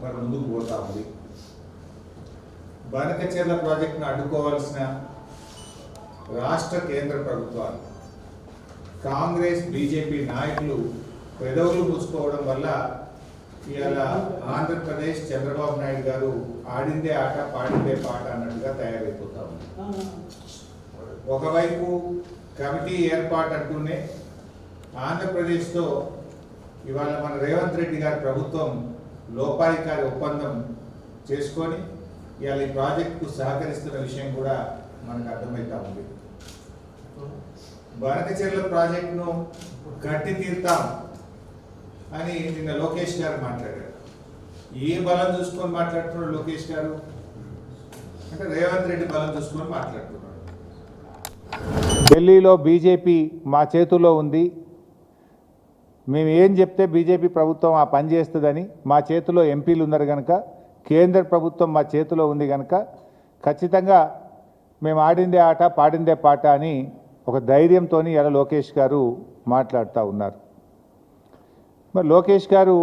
మరి ముందుకు పోతా ఉంది. బనకచెర్ల ప్రాజెక్టును అడ్డుకోవాల్సిన రాష్ట్ర కేంద్ర ప్రభుత్వాలు, కాంగ్రెస్ బీజేపీ నాయకులు పెదవులు మూసుకోవడం వల్ల ఇవాళ ఆంధ్రప్రదేశ్ చంద్రబాబు నాయుడు గారు ఆడిందే ఆట పాడిందే పాట అన్నట్టుగా తయారైపోతా ఉంది. ఒకవైపు కమిటీ ఏర్పాటు అంటూనే ఆంధ్రప్రదేశ్తో ఇవాళ మన రేవంత్ రెడ్డి గారి ప్రభుత్వం లోపాయికారి ఒప్పందం చేసుకొని ఇవాళ ఈ ప్రాజెక్టుకు సహకరిస్తున్న విషయం కూడా మనకు అర్థమవుతా ఉంది. బనకచెర్ల ప్రాజెక్టును కట్టి తీర్తాం అని నిన్న లోకేష్ గారు మాట్లాడారు. ఏ బలం చూసుకొని మాట్లాడుతున్నాడు లోకేష్ గారు అంటే రేవంత్ రెడ్డి బలం చూసుకొని మాట్లాడుతున్నాడు. ఢిల్లీలో బీజేపీ మా చేతుల్లో ఉంది, మేము ఏం చెప్తే బీజేపీ ప్రభుత్వం ఆ పని చేస్తుందని, మా చేతిలో ఎంపీలు ఉన్నారు కనుక, కేంద్ర ప్రభుత్వం మా చేతిలో ఉంది కనుక ఖచ్చితంగా మేము ఆడిందే ఆట పాడిందే పాట అని ఒక ధైర్యంతో ఇలా లోకేష్ గారు మాట్లాడుతూ ఉన్నారు. మరి లోకేష్ గారు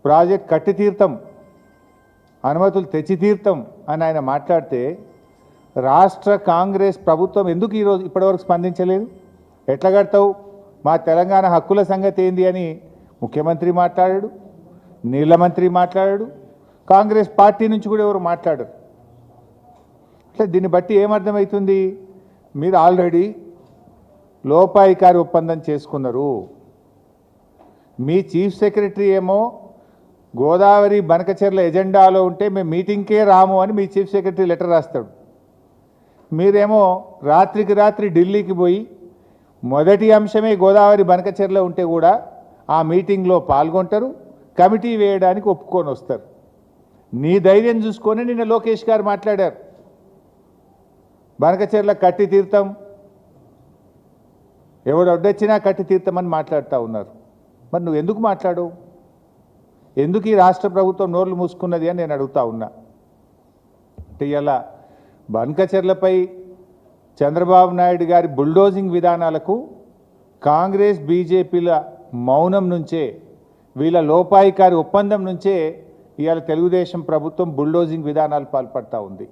ప్రాజెక్ట్ కట్టి తీర్థం, అనుమతులు తెచ్చి తీర్థం అని ఆయన మాట్లాడితే రాష్ట్ర కాంగ్రెస్ ప్రభుత్వం ఎందుకు ఈరోజు ఇప్పటివరకు స్పందించలేదు? ఎట్లా కడతావు, మా తెలంగాణ హక్కుల సంగతి ఏంది అని ముఖ్యమంత్రి మాట్లాడాడు, నీళ్ళ మంత్రి మాట్లాడాడు, కాంగ్రెస్ పార్టీ నుంచి కూడా ఎవరు మాట్లాడరు. అట్లా దీన్ని బట్టి ఏమర్థమవుతుంది? మీరు ఆల్రెడీ లోపాయికారి ఒప్పందం చేసుకున్నారు. మీ చీఫ్ సెక్రటరీ ఏమో గోదావరి బనకచెర్ల ఎజెండాలో ఉంటే మేము మీటింగ్కే రాము అని మీ చీఫ్ సెక్రటరీ లెటర్ రాస్తాడు. మీరేమో రాత్రికి రాత్రి ఢిల్లీకి పోయి మొదటి అంశమే గోదావరి బనకచెర్ల ఉంటే కూడా ఆ మీటింగ్లో పాల్గొంటారు, కమిటీ వేయడానికి ఒప్పుకొని వస్తారు. నీ ధైర్యం చూసుకొని నిన్న లోకేష్ గారు మాట్లాడారు, బనకచెర్ల కట్టి తీర్థం, ఎవడు అడ్డొచ్చినా కట్టి తీర్థమని మాట్లాడుతూ ఉన్నారు. మరి నువ్వు ఎందుకు మాట్లాడవు? ఎందుకు ఈ రాష్ట్ర ప్రభుత్వం నోర్లు మూసుకున్నది అని నేను అడుగుతా ఉన్నా. అంటే ఇలా బనకచెర్లపై చంద్రబాబు నాయుడు గారి బుల్డోజింగ్ విధానాలకు కాంగ్రెస్ బీజేపీల మౌనం నుంచే, వీళ్ళ లోపాయికారి ఒప్పందం నుంచే ఇవాళ తెలుగుదేశం ప్రభుత్వం బుల్డోజింగ్ విధానాలు పాల్పడతా ఉంది.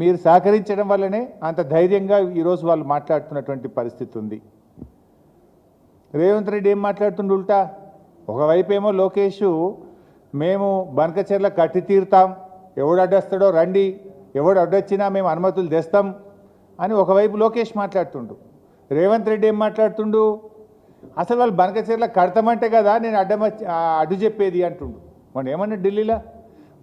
మీరు సహకరించడం వల్లనే అంత ధైర్యంగా ఈరోజు వాళ్ళు మాట్లాడుతున్నటువంటి పరిస్థితి ఉంది. రేవంత్ రెడ్డి ఏం మాట్లాడుతుండు ఉల్టా? ఒకవైపు ఏమో లోకేష్ మేము బనకచెర్ల కట్టి తీరుతాం, ఎవడు అడ్డొస్తాడో రండి, ఎవడు అడ్డొచ్చినా మేము అనుమతులు తెస్తాం అని ఒకవైపు లోకేష్ మాట్లాడుతుండు. రేవంత్ రెడ్డి ఏం మాట్లాడుతుండు? అసలు వాళ్ళు బనకచెర్ల కడతామంటే కదా నేను అడ్డు చెప్పేది అంటుండు. మనం ఏమన్నా ఢిల్లీలో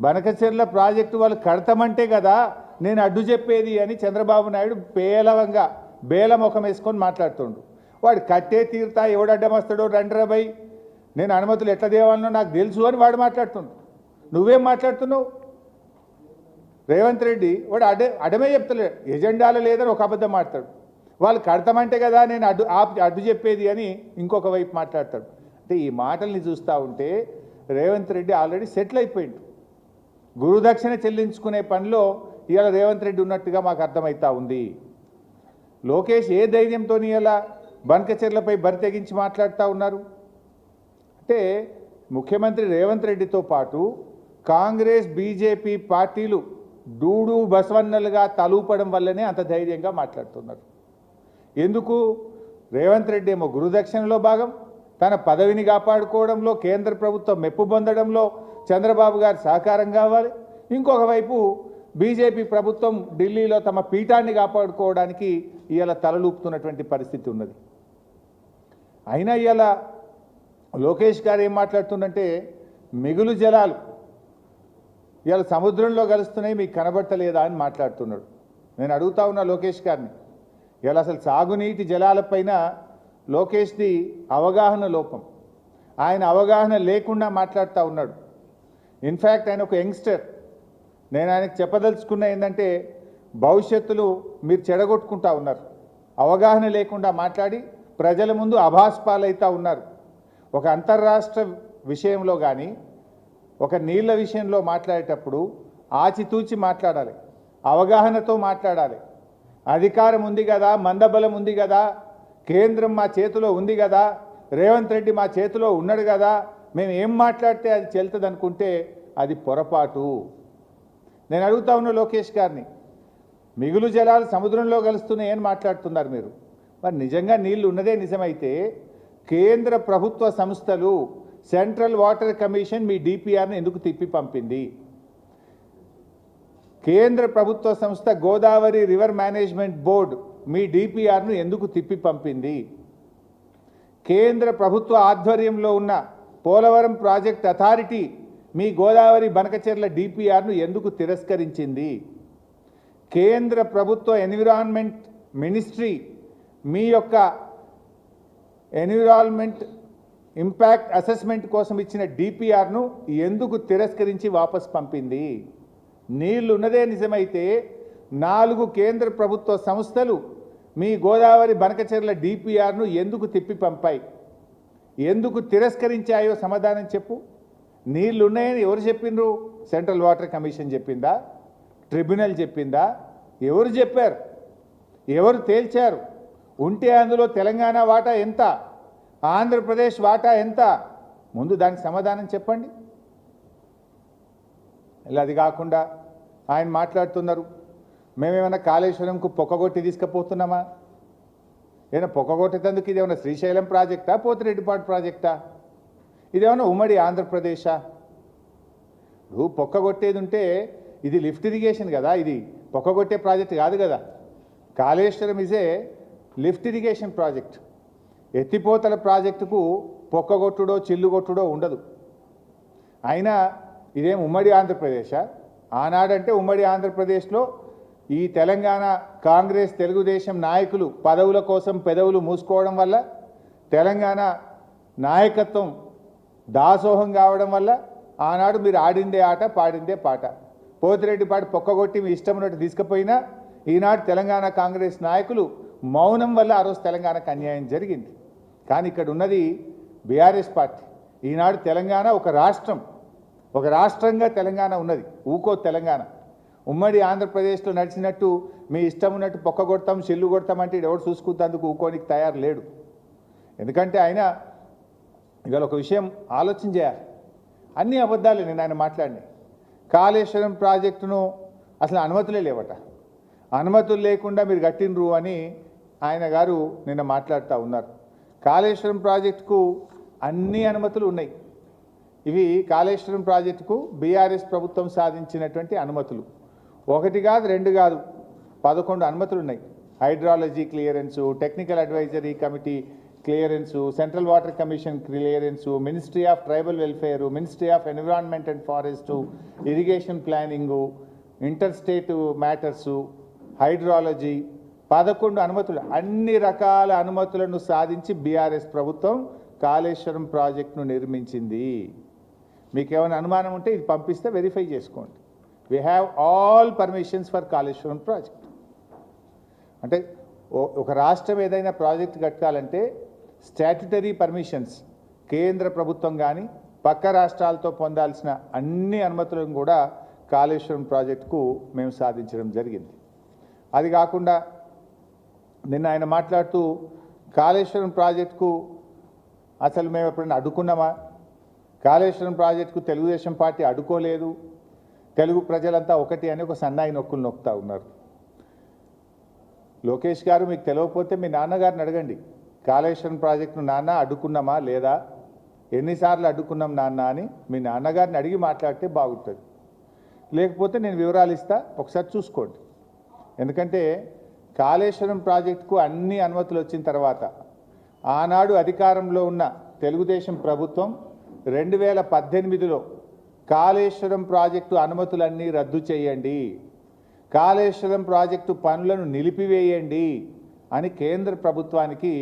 బనకచెర్ల ప్రాజెక్టు వాళ్ళు కడతామంటే కదా నేను అడ్డు చెప్పేది అని చంద్రబాబు నాయుడు పేలవంగా బేలముఖం వేసుకొని మాట్లాడుతుండు. వాడు కట్టే తీరుతా, ఎవడు అడ్డం వస్తాడో రండ్రబై, నేను అనుమతులు ఎట్లా దేవాలనో నాకు తెలుసు అని వాడు మాట్లాడుతుండు. నువ్వేం మాట్లాడుతున్నావు? రేవంత్ రెడ్డి వాడు అడ్డమే చెప్తలేడు, ఎజెండాలో లేదని ఒక అబద్ధం మాట్లాడు. వాళ్ళు కడతామంటే కదా నేను అడ్డు చెప్పేది అని ఇంకొక వైపు మాట్లాడతాడు. అంటే ఈ మాటల్ని చూస్తూ ఉంటే రేవంత్ రెడ్డి ఆల్రెడీ సెటిల్ అయిపోయిండు. గురుదక్షిణ చెల్లించుకునే పనిలో ఇవాళ రేవంత్ రెడ్డి ఉన్నట్టుగా మాకు అర్థమవుతా ఉంది. లోకేష్ ఏ ధైర్యంతో ఇలా బనకచెర్లపై బరి తెగించి మాట్లాడుతూ ఉన్నారు అంటే, ముఖ్యమంత్రి రేవంత్ రెడ్డితో పాటు కాంగ్రెస్ బీజేపీ పార్టీలు డూడు బసవన్నలుగా తలూపడం వల్లనే అంత ధైర్యంగా మాట్లాడుతున్నారు. ఎందుకు? రేవంత్ రెడ్డి ఏమో గురుదక్షిణలో భాగం, తన పదవిని కాపాడుకోవడంలో, కేంద్ర ప్రభుత్వం మెప్పు పొందడంలో చంద్రబాబు గారి సహకారం కావాలి. ఇంకొక వైపు బీజేపీ ప్రభుత్వం ఢిల్లీలో తమ పీఠాన్ని కాపాడుకోవడానికి ఇవాళ తలలూపుతున్నటువంటి పరిస్థితి ఉన్నది. అయినా ఇవాళ లోకేష్ గారు ఏం మాట్లాడుతుందంటే, మిగులు జలాలు ఇవాళ సముద్రంలో కలుస్తున్నాయి మీకు కనబడతలేదా అని మాట్లాడుతున్నాడు. నేను అడుగుతా ఉన్నా లోకేష్ గారిని, ఇవాళ అసలు సాగునీటి జలాలపైన లోకేష్ది అవగాహన లోపం, ఆయన అవగాహన లేకుండా మాట్లాడుతూ ఉన్నాడు. ఇన్ఫ్యాక్ట్ ఆయన ఒక యంగ్స్టర్. నేను ఆయనకు చెప్పదలుచుకున్న ఏంటంటే, భవిష్యత్తులో మీరు చెడగొట్టుకుంటా ఉన్నారు, అవగాహన లేకుండా మాట్లాడి ప్రజల ముందు అభాస్పాలైతా ఉన్నారు. ఒక అంతర్రాష్ట్ర విషయంలో కానీ ఒక నీళ్ళ విషయంలో మాట్లాడేటప్పుడు ఆచితూచి మాట్లాడాలి, అవగాహనతో మాట్లాడాలి. అధికారం ఉంది కదా, మందబలం ఉంది కదా, కేంద్రం మా చేతిలో ఉంది కదా, రేవంత్ రెడ్డి మా చేతిలో ఉన్నాడు కదా మేము ఏం మాట్లాడితే అది చెల్తుంది అనుకుంటే అది పొరపాటు. నేను అడుగుతా ఉన్న లోకేష్ గారిని, మిగులు జలాలు సముద్రంలో కలుస్తున్నాయని మాట్లాడుతున్నారు మీరు. మరి నిజంగా నీళ్లు ఉన్నదే నిజమైతే కేంద్ర ప్రభుత్వ సంస్థలు సెంట్రల్ వాటర్ కమిషన్ మీ డిపిఆర్ని ఎందుకు తిప్పి పంపింది? కేంద్ర ప్రభుత్వ సంస్థ గోదావరి రివర్ మేనేజ్మెంట్ బోర్డు మీ డిపిఆర్ను ఎందుకు తిప్పి పంపింది? కేంద్ర ప్రభుత్వ ఆధ్వర్యంలో ఉన్న పోలవరం ప్రాజెక్ట్ అథారిటీ మీ గోదావరి బనకచెర్ల డిపిఆర్ను ఎందుకు తిరస్కరించింది? కేంద్ర ప్రభుత్వ ఎన్విరాన్మెంట్ మినిస్ట్రీ మీ యొక్క ఎన్విరాన్మెంట్ ఇంపాక్ట్ అసెస్మెంట్ కోసం ఇచ్చిన డిపిఆర్ను ఎందుకు తిరస్కరించి వాపస్ పంపింది? నీళ్లు ఉన్నదే నిజమైతే 4 కేంద్ర ప్రభుత్వ సంస్థలు మీ గోదావరి బనకచెర్ల డిపిఆర్ను ఎందుకు తిప్పి పంపాయి? ఎందుకు తిరస్కరించాయో సమాధానం చెప్పు. నీళ్లు ఉన్నాయని ఎవరు చెప్పిండ్రు? సెంట్రల్ వాటర్ కమిషన్ చెప్పిందా? ట్రిబ్యునల్ చెప్పిందా? ఎవరు చెప్పారు? ఎవరు తేల్చారు? ఉంటే అందులో తెలంగాణ వాటా ఎంత, ఆంధ్రప్రదేశ్ వాటా ఎంత? ముందు దానికి సమాధానం చెప్పండి. ఇలా అది కాకుండా ఆయన మాట్లాడుతున్నారు, మేమేమైనా కాళేశ్వరంకు పొక్కగొట్టి తీసుకుపోతున్నామా? ఏమైనా పొక్కగొట్టేందుకు ఇదేమన్నా శ్రీశైలం ప్రాజెక్టా, పోతిరెడ్డిపాడు ప్రాజెక్టా? ఇదేమన్నా ఉమ్మడి ఆంధ్రప్రదేశా? నువ్వు పొక్కగొట్టేది ఉంటే ఇది లిఫ్ట్ ఇరిగేషన్ కదా, ఇది పొక్కగొట్టే ప్రాజెక్ట్ కాదు కదా. Kaleshwaram is lift irrigation project. ఎత్తిపోతల ప్రాజెక్టుకు పొక్కగొట్టుడో చిల్లుగొట్టుడో ఉండదు. అయినా ఇదేం ఉమ్మడి ఆంధ్రప్రదేశా? ఆనాడంటే ఉమ్మడి ఆంధ్రప్రదేశ్లో ఈ తెలంగాణ కాంగ్రెస్ తెలుగుదేశం నాయకులు పదవుల కోసం పెదవులు మూసుకోవడం వల్ల, తెలంగాణ నాయకత్వం దాసోహం కావడం వల్ల ఆనాడు మీరు ఆడిందే ఆట పాడిందే పాట. పోతిరెడ్డిపాడు పొక్కగొట్టి మీ ఇష్టం ఉన్నట్టు తీసుకుపోయినా ఈనాడు తెలంగాణ కాంగ్రెస్ నాయకులు మౌనం వల్ల ఆ రోజు తెలంగాణకు అన్యాయం జరిగింది. కానీ ఇక్కడ ఉన్నది బీఆర్ఎస్ పార్టీ. ఈనాడు తెలంగాణ ఒక రాష్ట్రంగా తెలంగాణ ఉన్నది. ఊకో తెలంగాణ ఉమ్మడి ఆంధ్రప్రదేశ్లో నడిచినట్టు మీ ఇష్టం ఉన్నట్టు పొక్క కొడతాం చెల్లు కొడతామంటే ఎవరు చూసుకుంటేందుకు ఊకోనికి తయారు లేడు. ఎందుకంటే ఆయన ఇవాళ ఒక విషయం ఆలోచన చేయాలి. అన్ని అబద్ధాలు నేను ఆయన మాట్లాడినాయి. కాళేశ్వరం ప్రాజెక్టును అసలు అనుమతులే లేవట. అనుమతులు లేకుండా మీరు కట్టినరు అని ఆయన గారు నిన్న మాట్లాడుతూ ఉన్నారు. కాళేశ్వరం ప్రాజెక్టుకు అన్ని అనుమతులు ఉన్నాయి. ఇవి కాళేశ్వరం ప్రాజెక్టుకు బీఆర్ఎస్ ప్రభుత్వం సాధించినటువంటి అనుమతులు. 1 కాదు 2 కాదు 11 అనుమతులు ఉన్నాయి. Hydrology clearance, technical advisory committee clearance, central water commission clearance, ministry of tribal welfare, ministry of environment and forest, irrigation planning, inter state matters, hydrology 11 అనుమతులు. అన్ని రకాల అనుమతులను సాధించి బీఆర్ఎస్ ప్రభుత్వం కాళేశ్వరం ప్రాజెక్టును నిర్మించింది. మీకేమైనా అనుమానం ఉంటే ఇది పంపిస్తే వెరిఫై చేసుకోండి. We have all permissions for Kaleshwaram project. అంటే ఒక రాష్ట్రం ఏదైనా ప్రాజెక్ట్ కట్టాలంటే స్టాట్యుటరీ పర్మిషన్స్ కేంద్ర ప్రభుత్వం కానీ పక్క రాష్ట్రాలతో పొందాల్సిన అన్ని అనుమతులను కూడా కాళేశ్వరం ప్రాజెక్టుకు మేము సాధించడం జరిగింది. అది కాకుండా నిన్న ఆయన మాట్లాడుతూ కాళేశ్వరం ప్రాజెక్టుకు అసలు మేము ఎప్పుడైనా అడ్డుకున్నామా? కాళేశ్వరం ప్రాజెక్టుకు తెలుగుదేశం పార్టీ అడ్డుకోలేదు, తెలుగు ప్రజలంతా ఒకటి అని ఒక సన్నాయి నొక్కులు నొక్కుతూ ఉన్నారు. లోకేష్ గారు, మీకు తెలియకపోతే మీ నాన్నగారిని అడగండి. కాళేశ్వరం ప్రాజెక్టును నాన్న అడ్డుకున్నామా లేదా, ఎన్నిసార్లు అడ్డుకున్నాం నాన్న అని మీ నాన్నగారిని అడిగి మాట్లాడితే బాగుంటుంది. లేకపోతే నేను వివరాలు ఇస్తా, ఒకసారి చూసుకోండి. ఎందుకంటే కాళేశ్వరం ప్రాజెక్టుకు అన్ని అనుమతులు వచ్చిన తర్వాత ఆనాడు అధికారంలో ఉన్న తెలుగుదేశం ప్రభుత్వం 2018లో కాళేశ్వరం ప్రాజెక్టు అనుమతులన్నీ రద్దు చేయండి, కాళేశ్వరం ప్రాజెక్టు పనులను నిలిపివేయండి అని కేంద్ర ప్రభుత్వానికి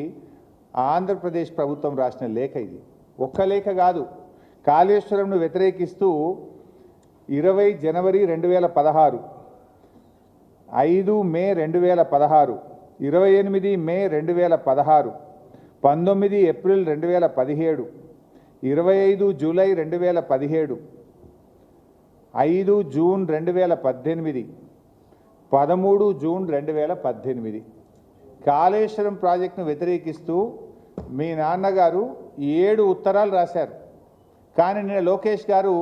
ఆంధ్రప్రదేశ్ ప్రభుత్వం రాసిన లేఖ ఇది. ఒక్క లేఖ కాదు, కాళేశ్వరంను వ్యతిరేకిస్తూ 20 జనవరి 2016, 5 మే 2016, 28 మే 2016, 19 April 2017, 25 July 2017, 5 June 2018, 13 June 2018 Kaleshwaram ప్రాజెక్టును వ్యతిరేకిస్తూ మీ నాన్నగారు 7 ఉత్తరాలు రాశారు. కానీ నిన్న లోకేష్ గారు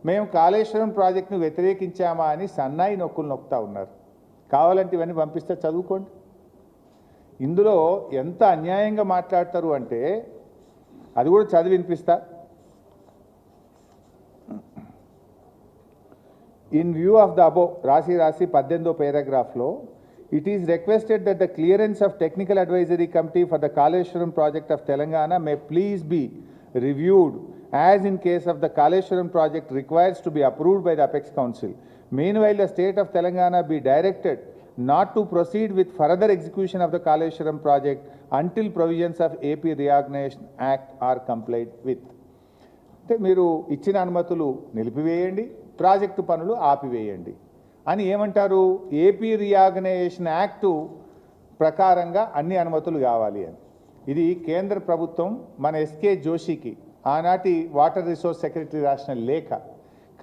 మేము కాళేశ్వరం ప్రాజెక్టును వ్యతిరేకించామా అని సన్నాయి నొక్కులు నొక్కుతా ఉన్నారు. కావాలంటే ఇవన్నీ పంపిస్తే చదువుకోండి. ఇందులో ఎంత అన్యాయంగా మాట్లాడతారు అంటే అది కూడా చదివి వినిపిస్తా. In view of the above, రాసి 18వ paragraphలో it is requested that the clearance of technical advisory committee for the Kaleshwaram project of Telangana may please be reviewed as in case of the Kaleshwaram project requires to be approved by the Apex Council. Meanwhile, the state of Telangana be directed not to proceed with further execution of the Kaleshwaram project until provisions of AP Reorganization Act are complied with. అంటే మీరు ఇచ్చిన అనుమతులు నిలిపివేయండి, project పనులు ఆపివేయండి అని ఏమంటారు? AP reorganisation act ప్రకారంగా అన్ని అనుమతులు కావాలి అని. ఇది కేంద్ర ప్రభుత్వం మన ఎస్కే జోషికి ఆనాటి వాటర్ రిసోర్స్ సెక్రటరీ రాసిన లేఖ.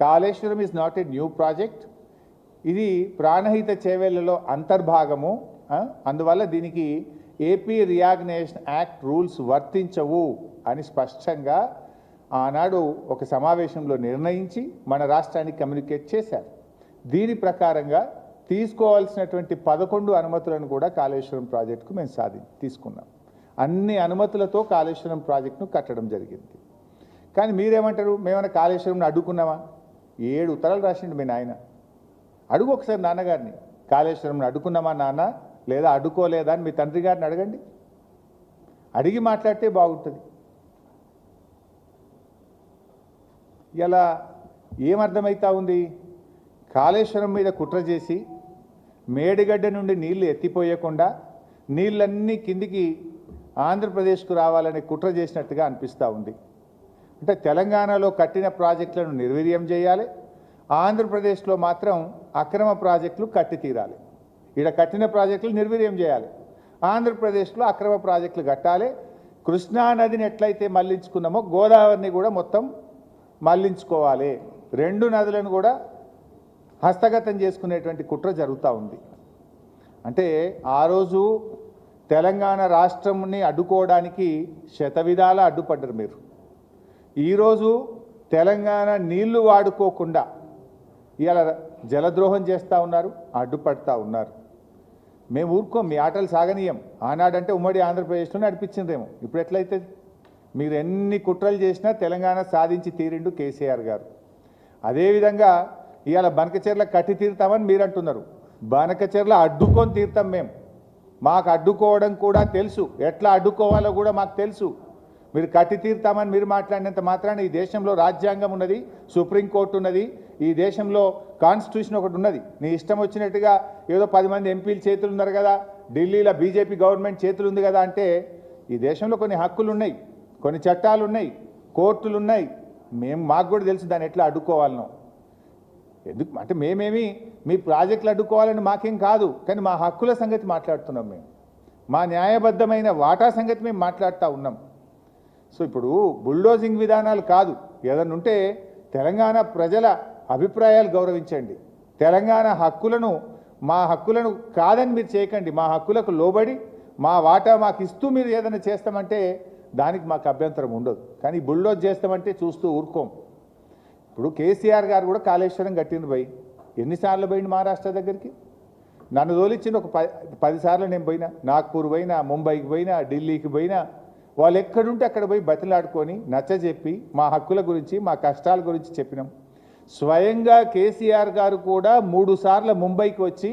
Kaleshwaram is not a new project, ఇది ప్రాణహిత చేవేళ్లలో అంతర్భాగము. అందువల్ల దీనికి ఏపీ రీఆర్గనైజేషన్ యాక్ట్ రూల్స్ వర్తించవు అని స్పష్టంగా ఆనాడు ఒక సమావేశంలో నిర్ణయించి మన రాష్ట్రానికి కమ్యూనికేట్ చేశారు. దీని ప్రకారంగా తీసుకోవాల్సినటువంటి 11 అనుమతులను కూడా కాళేశ్వరం ప్రాజెక్టుకు మేము తీసుకున్నాం. అన్ని అనుమతులతో కాళేశ్వరం ప్రాజెక్టును కట్టడం జరిగింది. కానీ మీరేమంటారు? మేమైనా కాళేశ్వరంను అడ్డుకున్నామా? 7 ఉత్తరాలు రాసిండు మీ నాయన. అడుగు ఒకసారి నాన్నగారిని, కాళేశ్వరంను అడ్డుకున్నామా నాన్న, లేదా అడ్డుకోలేదా అని మీ తండ్రి గారిని అడగండి. అడిగి మాట్లాడితే బాగుంటుంది. ఇలా ఏమర్థమవుతా ఉంది? కాళేశ్వరం మీద కుట్ర చేసి మేడిగడ్డ నుండి నీళ్లు ఎత్తిపోయకుండా నీళ్ళన్నీ కిందికి ఆంధ్రప్రదేశ్కు రావాలని కుట్ర చేసినట్టుగా అనిపిస్తూ ఉంది. అంటే తెలంగాణలో కట్టిన ప్రాజెక్టులను నిర్వీర్యం చేయాలి, ఆంధ్రప్రదేశ్లో మాత్రం అక్రమ ప్రాజెక్టులు కట్టి తీరాలి. ఇక్కడ కట్టిన ప్రాజెక్టులు నిర్వీర్యం చేయాలి, ఆంధ్రప్రదేశ్లో అక్రమ ప్రాజెక్టులు కట్టాలి. కృష్ణా నదిని ఎట్లయితే మళ్లించుకున్నామో గోదావరిని కూడా మొత్తం మళ్లించుకోవాలి. 2 నదులను కూడా హస్తగతం చేసుకునేటువంటి కుట్ర జరుగుతూ ఉంది. అంటే ఆ రోజు తెలంగాణ రాష్ట్రంని అడ్డుకోవడానికి శతవిధాల అడ్డుపడ్డారు మీరు. ఈరోజు తెలంగాణ నీళ్లు వాడుకోకుండా ఇలా జలద్రోహం చేస్తూ ఉన్నారు, అడ్డుపడతా ఉన్నారు. మేము ఊరుకోం, మీ ఆటలు సాగనీయం. ఆనాడంటే ఉమ్మడి ఆంధ్రప్రదేశ్లో నడిపించిందేమో, ఇప్పుడు ఎట్లయితే? మీరు ఎన్ని కుట్రలు చేసినా తెలంగాణ సాధించి తీరిండు కేసీఆర్ గారు. అదేవిధంగా ఇవాళ బనకచెర్ల కట్టి తీరుతామని మీరు అంటున్నారు. బనకచెర్ల అడ్డుకొని తీరుతాం మేము. మాకు అడ్డుకోవడం కూడా తెలుసు, ఎట్లా అడ్డుకోవాలో కూడా మాకు తెలుసు. మీరు కట్టి తీరుతామని మీరు మాట్లాడినంత మాత్రాన ఈ దేశంలో రాజ్యాంగం ఉన్నది, సుప్రీంకోర్టు ఉన్నది, ఈ దేశంలో కాన్స్టిట్యూషన్ ఒకటి ఉన్నది. నీ ఇష్టం వచ్చినట్టుగా ఏదో 10 మంది ఎంపీలు చేతులు ఉన్నారు కదా, ఢిల్లీలో బీజేపీ గవర్నమెంట్ చేతులు ఉంది కదా అంటే, ఈ దేశంలో కొన్ని హక్కులు ఉన్నాయి, కొన్ని చట్టాలు ఉన్నాయి, కోర్టులు ఉన్నాయి. మాకు కూడా తెలుసు దాన్ని ఎట్లా అడ్డుకోవాలనో. ఎందుకు అంటే మేమేమి మీ ప్రాజెక్టులు అడ్డుకోవాలని మాకేం కాదు, కానీ మా హక్కుల సంగతి మాట్లాడుతున్నాం. మేము మా న్యాయబద్ధమైన వాటా సంగతి మేము మాట్లాడుతూ ఉన్నాం. సో ఇప్పుడు బుల్డోజింగ్ విధానాలు కాదు, ఏదన్నా ఉంటే తెలంగాణ ప్రజల అభిప్రాయాలు గౌరవించండి. తెలంగాణ హక్కులను, మా హక్కులను కాదని మీరు చేయకండి. మా హక్కులకు లోబడి మా వాటా మాకు ఇస్తూ మీరు ఏదైనా చేస్తామంటే దానికి మాకు అభ్యంతరం ఉండదు. కానీ బుల్డోజ్ చేస్తామంటే చూస్తూ ఊరుకోం. ఇప్పుడు కేసీఆర్ గారు కూడా కాళేశ్వరం కట్టిండు పోయి ఎన్నిసార్లు పోయిండు మహారాష్ట్ర దగ్గరికి? నన్ను తోలిచ్చింది ఒక 10 సార్లు నేను పోయినా. నాగ్పూర్ పోయినా, ముంబైకి పోయినా, ఢిల్లీకి పోయినా. వాళ్ళు ఎక్కడుంటే అక్కడ పోయి బతిలాడుకొని నచ్చజెప్పి మా హక్కుల గురించి, మా కష్టాల గురించి చెప్పినాం. స్వయంగా కేసీఆర్ గారు కూడా 3 సార్లు ముంబైకి వచ్చి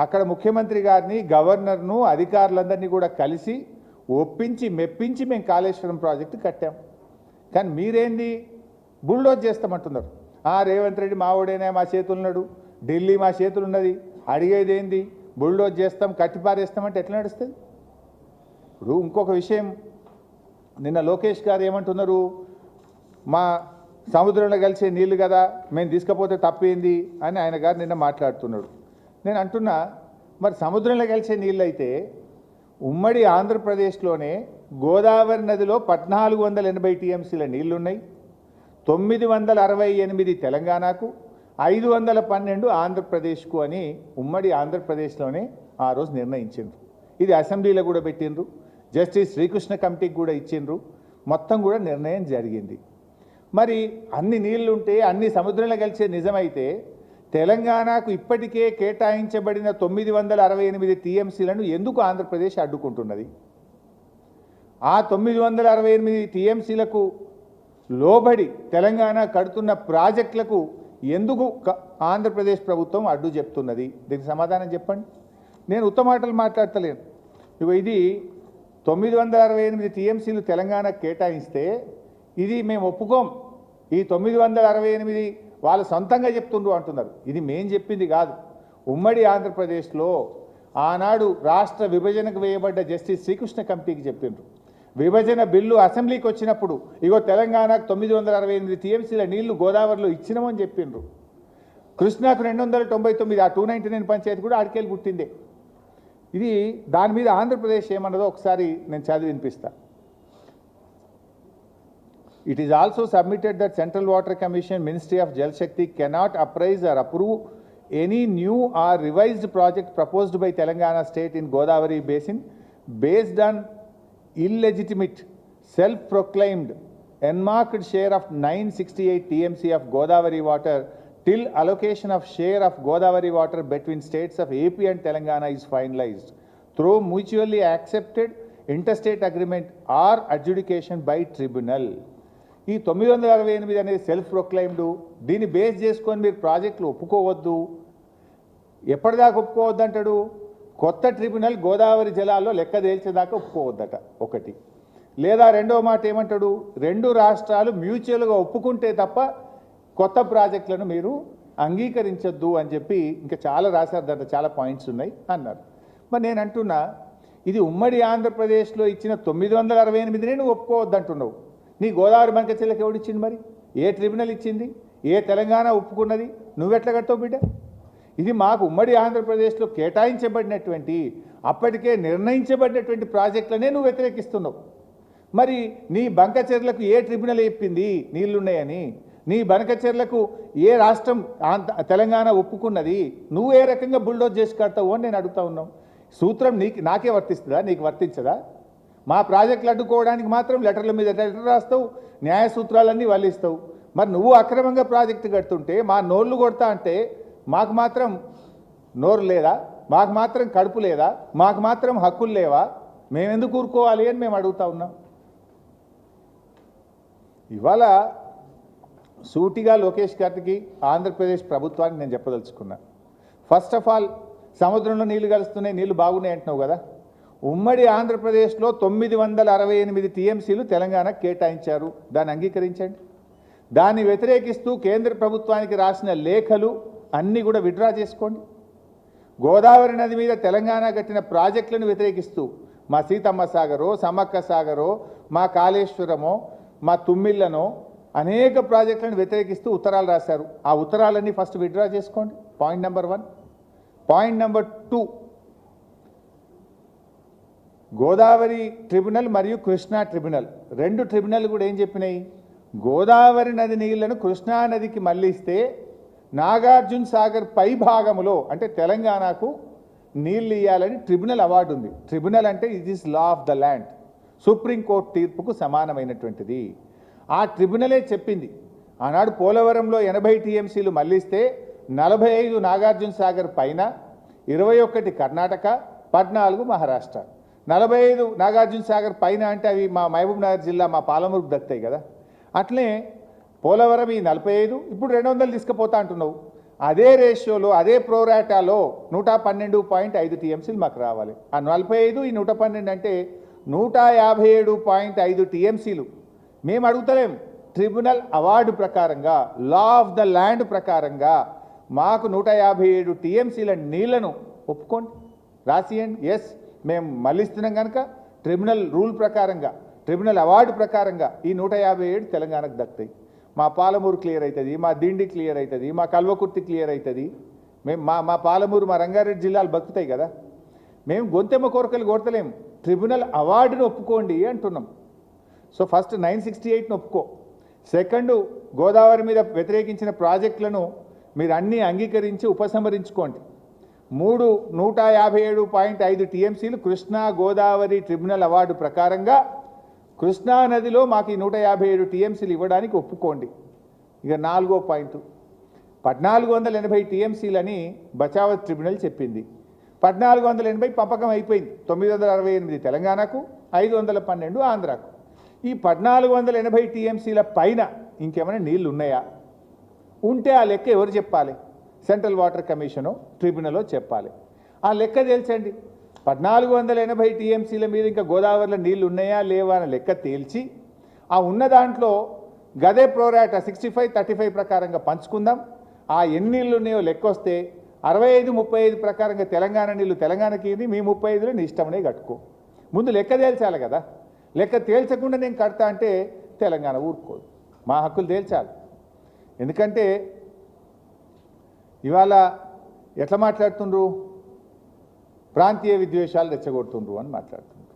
అక్కడ ముఖ్యమంత్రి గారిని, గవర్నర్ను, అధికారులందరినీ కూడా కలిసి ఒప్పించి మెప్పించి మేము కాళేశ్వరం ప్రాజెక్టు కట్టాం. కానీ మీరేంది బుల్డోజ్ చేస్తామంటున్నారు. రేవంత్ రెడ్డి మావోడైనా మా చేతులున్నాడు, ఢిల్లీ మా చేతులున్నది, అడిగేది ఏంది? బుల్డోజ్ చేస్తాం, కట్టిపారేస్తామంటే ఎట్లా నడుస్తుంది? ఇప్పుడు ఇంకొక విషయం, నిన్న లోకేష్ గారు ఏమంటున్నారు? మా సముద్రంలో కలిసే నీళ్లు కదా, మేము తీసుకపోతే తప్పేంది అని ఆయన గారు నిన్న మాట్లాడుతున్నాడు. నేను అంటున్నా, మరి సముద్రంలో కలిసే నీళ్ళు అయితే ఉమ్మడి ఆంధ్రప్రదేశ్లోనే గోదావరి నదిలో 1480 టీఎంసీల నీళ్లున్నాయి. 968 తెలంగాణకు, 512 ఆంధ్రప్రదేశ్కు అని ఉమ్మడి ఆంధ్రప్రదేశ్లోనే ఆ రోజు నిర్ణయించిండ్రు. ఇది అసెంబ్లీలో కూడా పెట్టిండ్రు, జస్టిస్ శ్రీకృష్ణ కమిటీకి కూడా ఇచ్చిండ్రు. మొత్తం కూడా నిర్ణయం జరిగింది. మరి అన్ని నీళ్లుంటే అన్ని సముద్రంలో కలిసే నిజమైతే తెలంగాణకు ఇప్పటికే కేటాయించబడిన 968 టీఎంసీలను ఎందుకు ఆంధ్రప్రదేశ్ అడ్డుకుంటున్నది? ఆ 968 టీఎంసీలకు లోబడి తెలంగాణ కడుతున్న ప్రాజెక్టులకు ఎందుకు ఆంధ్రప్రదేశ్ ప్రభుత్వం అడ్డు చెప్తున్నది? దీనికి సమాధానం చెప్పండి. నేను ఉత్తమ మాటలు మాట్లాడతలేను. ఇగో ఇది 968 టీఎంసీలు తెలంగాణకు కేటాయిస్తే ఇది మేము ఒప్పుకోం, ఈ 968 వాళ్ళు సొంతంగా చెప్తుండ్రు అంటున్నారు. ఇది మేం చెప్పింది కాదు. ఉమ్మడి ఆంధ్రప్రదేశ్లో ఆనాడు రాష్ట్ర విభజనకు వేయబడ్డ జస్టిస్ శ్రీకృష్ణ కమిటీకి చెప్పిండ్రు. విభజన బిల్లు అసెంబ్లీకి వచ్చినప్పుడు ఇగో తెలంగాణకు 968 టీఎంసీల నీళ్లు గోదావరిలో ఇచ్చినామని చెప్పిండ్రు. కృష్ణాకు 299, ఆ 299 పంచాయతీ కూడా ఆడికెళ్ళి పుట్టిందే. ఇది దాని మీద ఆంధ్రప్రదేశ్ ఏమన్నదో ఒకసారి నేను చదివి వినిపిస్తా. It is also submitted that Central Water Commission, Ministry of Jal Shakti cannot appraise or approve any new or revised project proposed by Telangana state in Godavari basin based on illegitimate, self-proclaimed, enmarked share of 968 TMC of Godavari water till allocation of share of Godavari water between states of AP and Telangana is finalized through mutually accepted interstate agreement or adjudication by tribunal. ఈ 968 అనేది self proclaimed. దీన్ని base చేసుకొని మీరు ప్రాజెక్టులు ఒప్పుకోవద్దు. ఎప్పటిదాకా ఒప్పుకోవద్దు అంటాడు? కొత్త tribunal Godavari జలాల్లో లెక్క తేల్చేదాకా ఒప్పుకోవద్దట ఒకటి. లేదా రెండో మాట ఏమంటాడు? రెండు రాష్ట్రాలు మ్యూచువల్గా ఒప్పుకుంటే తప్ప కొత్త ప్రాజెక్టులను మీరు అంగీకరించొద్దు అని చెప్పి ఇంకా చాలా రాశారు. దాంట్లో చాలా పాయింట్స్ ఉన్నాయి అన్నారు. మరి నేను అంటున్నా, ఇది ఉమ్మడి ఆంధ్రప్రదేశ్లో ఇచ్చిన 968 నువ్వు ఒప్పుకోవద్దు అంటున్నావు. నీ గోదావరి బంకచెర్లకు ఎవడిచ్చింది? మరి ఏ ట్రిబ్యునల్ ఇచ్చింది? ఏ తెలంగాణ ఒప్పుకున్నది? నువ్వెట్లా కడతావు బిడ్డ? ఇది మాకు ఉమ్మడి ఆంధ్రప్రదేశ్లో కేటాయించబడినటువంటి అప్పటికే నిర్ణయించబడినటువంటి ప్రాజెక్టులనే నువ్వు వ్యతిరేకిస్తున్నావు. మరి నీ బంకచెర్లకు ఏ ట్రిబ్యునల్ చెప్పింది నీళ్లున్నాయని? నీ బంకచెర్లకు ఏ రాష్ట్రం తెలంగాణ ఒప్పుకున్నది? నువ్వు ఏ రకంగా బుల్డోజ్ చేసి కడతావు అని నేను అడుగుతా ఉన్నావు. సూత్రం నాకే వర్తిస్తుందా? నీకు వర్తించదా? మా ప్రాజెక్టులు అడ్డుకోవడానికి మాత్రం లెటర్ల మీద లెటర్ రాస్తావు, న్యాయ సూత్రాలన్నీ వల్లిస్తావు. మరి నువ్వు అక్రమంగా ప్రాజెక్టు కడుతుంటే మా నోళ్ళు కొడతా అంటే మాకు మాత్రం నోరు లేదా? మాకు మాత్రం కడుపు లేదా? మాకు మాత్రం హక్కులు లేవా? మేమెందుకు ఊరుకోవాలి అని మేము అడుగుతా ఉన్నాం. ఇవాళ సూటిగా లోకేష్ గారికి, ఆంధ్రప్రదేశ్ ప్రభుత్వానికి నేను చెప్పదలుచుకున్నా. ఫస్ట్ ఆఫ్ ఆల్, సముద్రంలో నీళ్లు కలుస్తున్నాయి, నీళ్లు బాగున్నాయి అంటున్నావు కదా. ఉమ్మడి ఆంధ్రప్రదేశ్లో 968 టీఎంసీలు తెలంగాణకు కేటాయించారు. దాన్ని అంగీకరించండి. దాన్ని వ్యతిరేకిస్తూ కేంద్ర ప్రభుత్వానికి రాసిన లేఖలు అన్నీ కూడా విత్డ్రా చేసుకోండి. గోదావరి నది మీద తెలంగాణ కట్టిన ప్రాజెక్టులను వ్యతిరేకిస్తూ మా సీతమ్మ సాగరో, సమ్మక్క సాగరో, మా కాళేశ్వరమో, మా తుమ్మిళ్ళనో అనేక ప్రాజెక్టులను వ్యతిరేకిస్తూ ఉత్తరాలు రాశారు. ఆ ఉత్తరాలన్నీ ఫస్ట్ విత్డ్రా చేసుకోండి. Point number 1. Point number 2, Godavari tribunal మరియు కృష్ణా ట్రిబ్యునల్, రెండు ట్రిబ్యునల్ కూడా ఏం చెప్పినాయి? గోదావరి నది నీళ్లను కృష్ణా నదికి మళ్లిస్తే నాగార్జున సాగర్ పై భాగములో అంటే తెలంగాణకు నీళ్ళు ఇవ్వాలని ట్రిబ్యునల్ అవార్డు ఉంది. ట్రిబ్యునల్ అంటే it is law of the land, సుప్రీంకోర్టు తీర్పుకు సమానమైనటువంటిది. ఆ ట్రిబ్యునలే చెప్పింది ఆనాడు పోలవరంలో 80 టీఎంసీలు మళ్లిస్తే 45 నాగార్జున సాగర్ పైన, 21 కర్ణాటక, 14 మహారాష్ట్ర. 45 నాగార్జున సాగర్ పైన అంటే అవి మా మహబూబ్ నగర్ జిల్లా మా పాలమూరుకు దక్కుతాయి కదా. అట్లే పోలవరం ఈ 45, ఇప్పుడు 200 తీసుకుపోతా అంటున్నావు. అదే రేషియోలో, అదే ప్రోరాటాలో 112.5 టీఎంసీలు మాకు రావాలి. ఆ 45 ఈ 112 అంటే 157.5 టీఎంసీలు మేము అడుగుతలేం. ట్రిబ్యునల్ అవార్డు ప్రకారంగా, లా ఆఫ్ ద ల్యాండ్ ప్రకారంగా మాకు 157 టీఎంసీల నీళ్లను ఒప్పుకోండి, రాసియండి. ఎస్, మేము మళ్ళిస్తున్నాం కనుక ట్రిబ్యునల్ రూల్ ప్రకారంగా, ట్రిబ్యునల్ అవార్డు ప్రకారంగా ఈ 157 తెలంగాణకు దక్కుతాయి. మా పాలమూరు క్లియర్ అవుతుంది, మా దిండి క్లియర్ అవుతుంది, మా కల్వకుర్తి క్లియర్ అవుతుంది. మేము మా పాలమూరు, మా రంగారెడ్డి జిల్లాలు బతుకుతాయి కదా. మేము గొంతెమ్మ కోరికలు కొడతలేము. ట్రిబ్యునల్ అవార్డును ఒప్పుకోండి అంటున్నాం. సో ఫస్ట్ 968ను ఒప్పుకో. సెకండ్, గోదావరి మీద వ్యతిరేకించిన ప్రాజెక్టులను మీరు అన్నీ అంగీకరించి ఉపసంహరించుకోండి. 3, 157.5 టీఎంసీలు కృష్ణా గోదావరి ట్రిబ్యునల్ అవార్డు ప్రకారంగా కృష్ణా నదిలో మాకు ఈ 157 టీఎంసీలు ఇవ్వడానికి ఒప్పుకోండి. ఇక 4వ పాయింట్ 1480 టీఎంసీలని బచావత్ ట్రిబ్యునల్ చెప్పింది. 1480 పంపకం అయిపోయింది. 968 తెలంగాణకు, 512 ఆంధ్రాకు. ఈ 1480 టీఎంసీల పైన ఇంకేమైనా నీళ్లు ఉన్నాయా? ఉంటే ఆ లెక్క ఎవరు చెప్పాలి? సెంట్రల్ వాటర్ కమిషను ట్రిబ్యునల్లో చెప్పాలి. ఆ లెక్క తేల్చండి. 1480 టీఎంసీల మీద ఇంకా గోదావరిలో నీళ్లు ఉన్నాయా లేవా అని లెక్క తేల్చి ఆ ఉన్న దాంట్లో గదే ప్రోరాట 65-35 ప్రకారంగా పంచుకుందాం. ఆ ఎన్ని నీళ్ళు ఉన్నాయో లెక్క వస్తే 65-35 ప్రకారంగా తెలంగాణ నీళ్ళు తెలంగాణకి, మీ 35లో నీ ఇష్టమనే కట్టుకో. ముందు లెక్క తేల్చాలి కదా. లెక్క తేల్చకుండా నేను కడతా అంటే తెలంగాణ ఊరుకోదు. మా హక్కులు తేల్చాలి. ఎందుకంటే ఇవాళ ఎట్లా మాట్లాడుతుండ్రు? ప్రాంతీయ విద్వేషాలు రెచ్చగొడుతుండ్రు అని మాట్లాడుతుండ్రు.